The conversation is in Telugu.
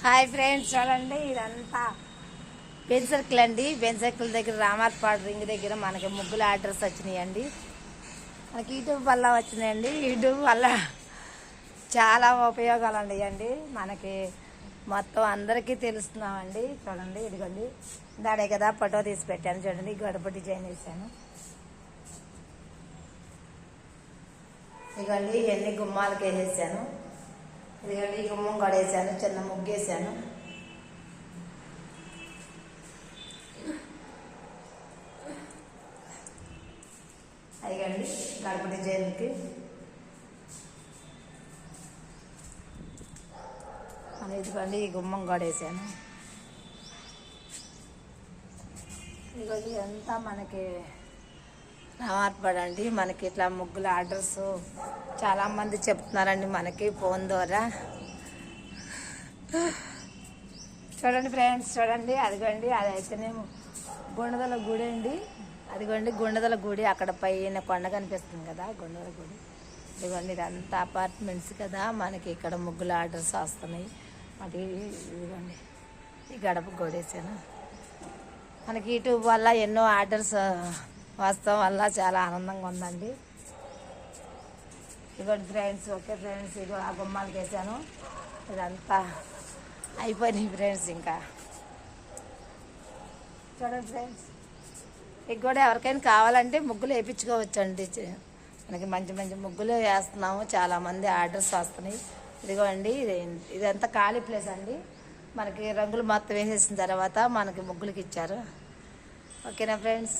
హాయ్ ఫ్రెండ్స్, చూడండి ఇదంతా బెంజ్ సర్కిల్ అండి. బెంజ్ సర్కిల్ దగ్గర రామార్పాడు రింగ్ దగ్గర మనకి ముగ్గుల ఆర్డర్స్ వచ్చినాయండి. మనకి యూట్యూబ్ వల్ల వచ్చినాయండి. యూట్యూబ్ వల్ల చాలా ఉపయోగాలు ఉన్నాయండి. మనకి మొత్తం అందరికీ తెలుస్తున్నామండి. చూడండి, ఇదిగోండి దాడే కదా ఫోటో తీసి పెట్టాను. చూడండి, గడప డిజైన్ వేసాను. ఇదిగోండి ఎన్ని గుమ్మాలకి వేసేసాను. ఇదిగోండి ఈ గుమ్మం గడేసాను, చిన్న ముగ్గేసాను. అదిగండి గడప డిజైన్కి ఇదిగోండి ఈ గుమ్మం గడేసాను. ఇదిగోండి అంతా మనకి రామార్పడండి. మనకి ఇట్లా ముగ్గుల ఆర్డర్స్ చాలామంది చెప్తున్నారండి మనకి ఫోన్ ద్వారా. చూడండి ఫ్రెండ్స్, చూడండి అదిగోండి అదైతేనే గుండదల గుడి అండి. అదిగోండి గుండదల గుడి, అక్కడ పైన కొండ కనిపిస్తుంది కదా గుండదల గుడి. ఇదిగోండి ఇదంతా అపార్ట్మెంట్స్ కదా, మనకి ఇక్కడ ముగ్గుల ఆర్డర్స్ వస్తున్నాయి. అది ఇదిగోండి ఈ గడప గోడేసాను. మనకి యూట్యూబ్ వల్ల ఎన్నో ఆర్డర్స్ వస్తాం వల్ల చాలా ఆనందంగా ఉందండి. ఇదిగోండి ఫ్రెండ్స్, ఓకే ఫ్రెండ్స్, ఇగో ఆ గుమ్మాలకి వేసాను. ఇదంతా అయిపోయినాయి ఫ్రెండ్స్. ఇంకా చూడండి ఫ్రెండ్స్, ఇక కూడా ఎవరికైనా కావాలంటే ముగ్గులు వేయించుకోవచ్చండి. మనకి మంచి మంచి ముగ్గులు వేస్తున్నాము, చాలామంది ఆర్డర్స్ వస్తున్నాయి. ఇదిగోండి ఇదంతా ఖాళీ ప్లేస్ అండి. మనకి రంగులు మొత్తం వేసేసిన తర్వాత మనకి ముగ్గులకి ఇచ్చారు. ఓకేనా ఫ్రెండ్స్.